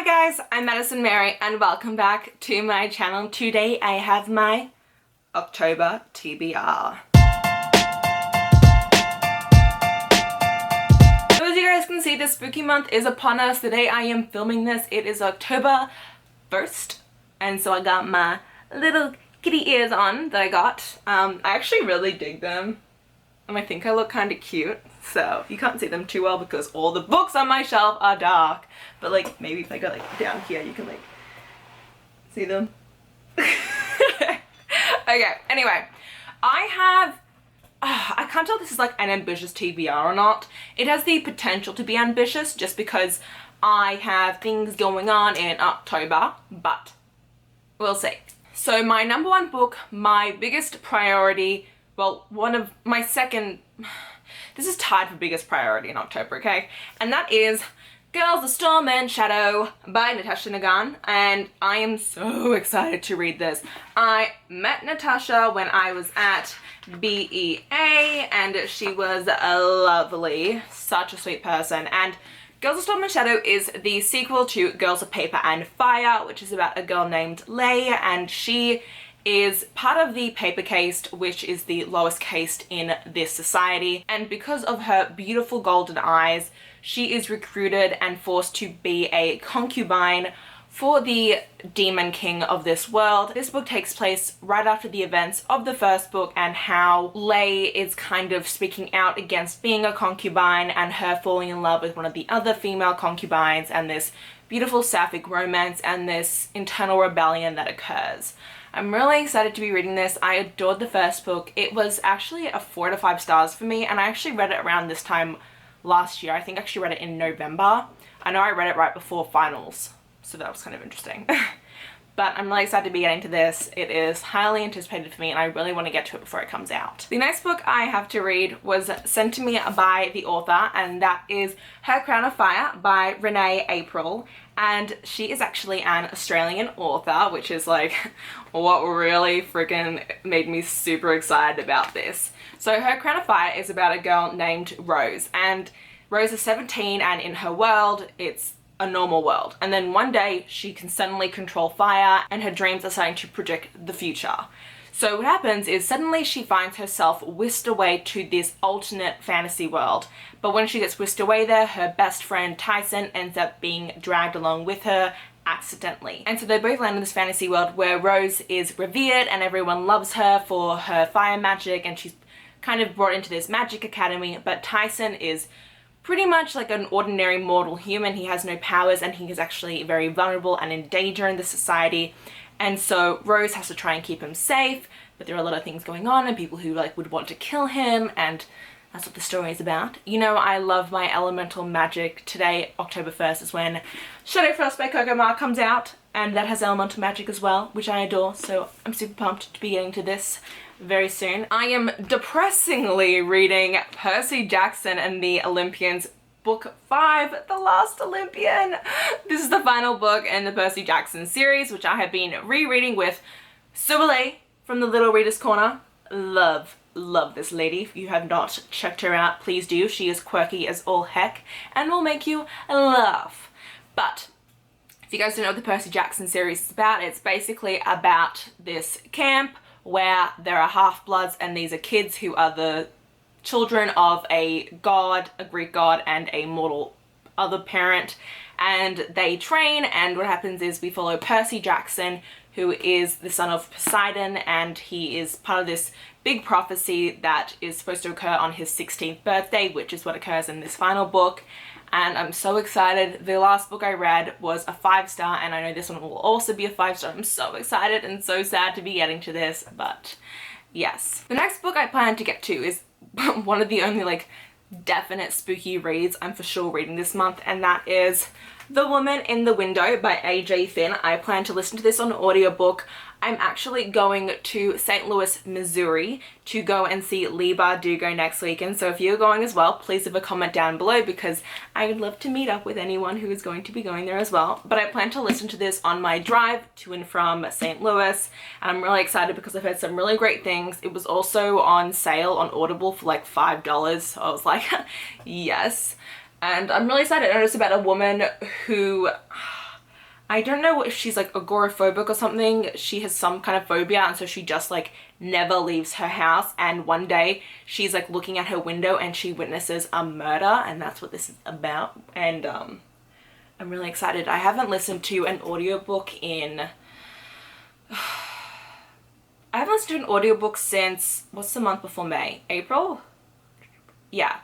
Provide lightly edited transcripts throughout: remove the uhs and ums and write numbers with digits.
guys, I'm Madison Mary and welcome back to my channel. Today I have my October TBR. So as you guys can see, the spooky month is upon us. The day I am filming this, it is October 1st, and so I got my little kitty ears on that I got. I actually really dig them and I think I look kind of cute. So you can't see them too well because all the books on my shelf are dark. But like maybe if I go like down here you can like see them. Okay, anyway, I can't tell if this is like an ambitious TBR or not. It has the potential to be ambitious just because I have things going on in October, but we'll see. So my number one book, my biggest priority, well, one of my second, this is tied for biggest priority in October, okay? And that is Girls, the Storm and Shadow by Natasha Ngan, and I am so excited to read this. I met Natasha when I was at BEA and she was lovely, such a sweet person. And Girls, the Storm and Shadow is the sequel to Girls of Paper and Fire, which is about a girl named ḻe:a, and she is part of the paper caste, which is the lowest caste in this society. And because of her beautiful golden eyes, she is recruited and forced to be a concubine for the demon king of this world. This book takes place right after the events of the first book and how ḻe:a is kind of speaking out against being a concubine and her falling in love with one of the other female concubines, and this beautiful sapphic romance and this internal rebellion that occurs. I'm really excited to be reading this. I adored the first book. It was actually a 4 to 5 stars for me, and I actually read it around this time last year. I think I actually read it in November. I know I read it right before finals, so that was kind of interesting. But I'm really excited to be getting to this. It is highly anticipated for me and I really want to get to it before it comes out. The next book I have to read was sent to me by the author, and that is Her Crown of Fire by Renee April. And she is actually an Australian author, which is like what really freaking made me super excited about this. So Her Crown of Fire is about a girl named Rose, and Rose is 17 and in her world it's a normal world. And then one day she can suddenly control fire and her dreams are starting to predict the future. So what happens is suddenly she finds herself whisked away to this alternate fantasy world. But when she gets whisked away there, her best friend Tyson ends up being dragged along with her accidentally. And so they both land in this fantasy world where Rose is revered and everyone loves her for her fire magic, and she's kind of brought into this magic academy. But Tyson is pretty much like an ordinary mortal human. He has no powers and he is actually very vulnerable and in danger in the society. And so Rose has to try and keep him safe, but there are a lot of things going on and people who like would want to kill him, and that's what the story is about. You know, I love my elemental magic. Today, October 1st, is when Shadow Frost by Coco Ma comes out, and that has elemental magic as well, which I adore, so I'm super pumped to be getting to this very soon. I am depressingly reading Percy Jackson and the Olympians book 5, The Last Olympian. This is the final book in the Percy Jackson series, which I have been rereading with ɗe:a from the Little Reader's Corner. Love this lady. If you have not checked her out, please do. She is quirky as all heck and will make you laugh. But if you guys don't know what the Percy Jackson series is about, it's basically about this camp where there are half-bloods, and these are kids who are the children of a god, a Greek god, and a mortal other parent, and they train. And what happens is we follow Percy Jackson, who is the son of Poseidon, and he is part of this big prophecy that is supposed to occur on his 16th birthday, which is what occurs in this final book. And I'm so excited. The last book I read was a 5-star, and I know this one will also be a 5-star. I'm so excited and so sad to be getting to this, but yes. The next book I plan to get to is one of the only like definite spooky reads I'm for sure reading this month, and that is The Woman in the Window by AJ Finn. I plan to listen to this on audiobook. I'm actually going to St. Louis, Missouri to go and see Leigh Bardugo next weekend. So if you're going as well, please leave a comment down below because I would love to meet up with anyone who is going to be going there as well. But I plan to listen to this on my drive to and from St. Louis, and I'm really excited because I've heard some really great things. It was also on sale on Audible for like $5, so I was like, yes. And I'm really excited. And it's about a woman who I don't know if she's like agoraphobic or something. She has some kind of phobia, and so she just like never leaves her house. And one day she's like looking at her window and she witnesses a murder, and that's what this is about. And I'm really excited. I haven't listened to an audiobook in I haven't listened to an audiobook since, what's the month before May? April? Yeah.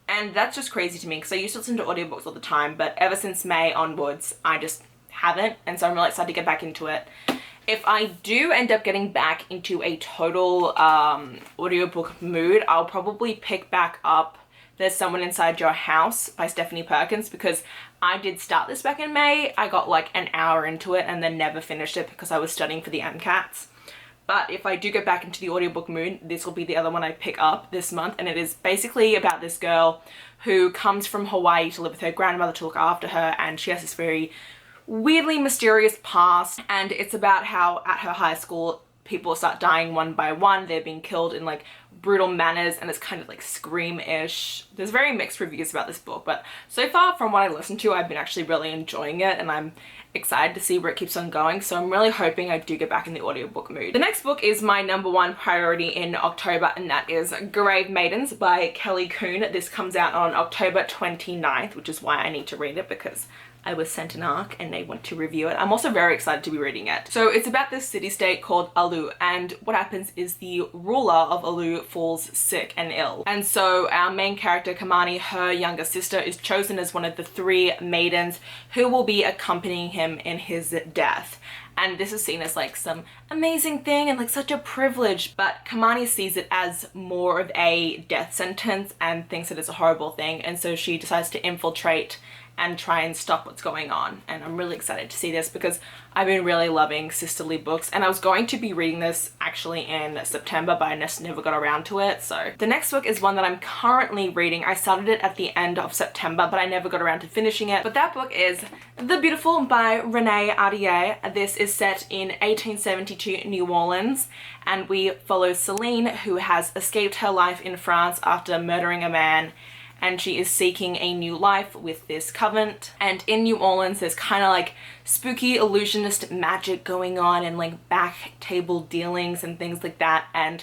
And that's just crazy to me because I used to listen to audiobooks all the time, but ever since May onwards, I just haven't. And so I'm really excited to get back into it. If I do end up getting back into a total audiobook mood, I'll probably pick back up There's Someone Inside Your House by Stephanie Perkins, because I did start this back in May. I got like an hour into it and then never finished it because I was studying for the MCATs. But if I do get back into the audiobook mood, this will be the other one I pick up this month, and it is basically about this girl who comes from Hawaii to live with her grandmother to look after her, and she has this very weirdly mysterious past, and it's about how at her high school people start dying one by one. They're being killed in like brutal manners, and it's kind of like Scream-ish. There's very mixed reviews about this book, but so far from what I listened to, I've been actually really enjoying it, and I'm excited to see where it keeps on going, so I'm really hoping I do get back in the audiobook mood. The next book is my #1 priority in October, and that is Gravemaidens by Kelly Coon. This comes out on October 29th, which is why I need to read it, because I was sent an arc and they want to review it. I'm also very excited to be reading it. So it's about this city-state called ɪḻsᴛᴏ, and what happens is the ruler of ɪḻsᴛᴏ falls sick and ill. And so our main character, Kamani, her younger sister, is chosen as one of the 3 maidens who will be accompanying him in his death. And this is seen as like some amazing thing and like such a privilege, but Kamani sees it as more of a death sentence and thinks it is a horrible thing, and so she decides to infiltrate and try and stop what's going on. And I'm really excited to see this because I've been really loving sisterly books, and I was going to be reading this actually in September, but I just never got around to it. So the next book is one that I'm currently reading. I started it at the end of September, but I never got around to finishing it. But that book is The Beautiful by Renee Adieh. This is set in 1872 New Orleans, and we follow Celine, who has escaped her life in France after murdering a man, and she is seeking a new life with this convent. And in New Orleans, there's kind of like spooky illusionist magic going on, and like back table dealings and things like that. And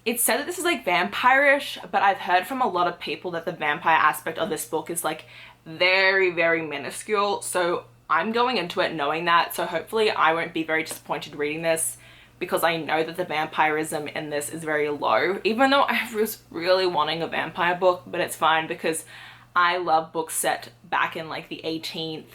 it's said that this is like vampire-ish, but I've heard from a lot of people that the vampire aspect of this book is like very, very minuscule. So I'm going into it knowing that, so hopefully I won't be very disappointed reading this, because I know that the vampirism in this is very low, even though I was really wanting a vampire book, but it's fine because I love books set back in like the 18th,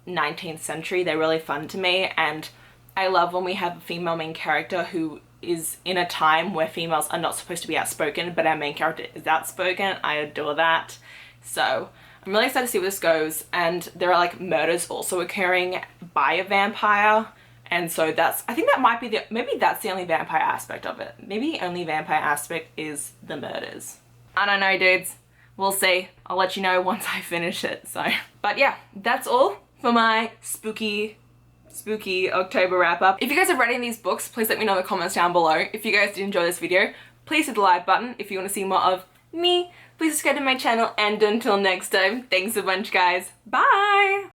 19th century. They're really fun to me, and I love when we have a female main character who is in a time where females are not supposed to be outspoken, but our main character is outspoken. I adore that. So I'm really excited to see where this goes, and there are like murders also occurring by a vampire. And so that's, I think that might be maybe that's the only vampire aspect of it. Maybe the only vampire aspect is the murders. I don't know, dudes. We'll see. I'll let you know once I finish it, so. But yeah, that's all for my spooky October wrap up. If you guys have read any of these books, please let me know in the comments down below. If you guys did enjoy this video, please hit the like button. If you want to see more of me, please subscribe to my channel, and until next time, thanks a bunch, guys. Bye!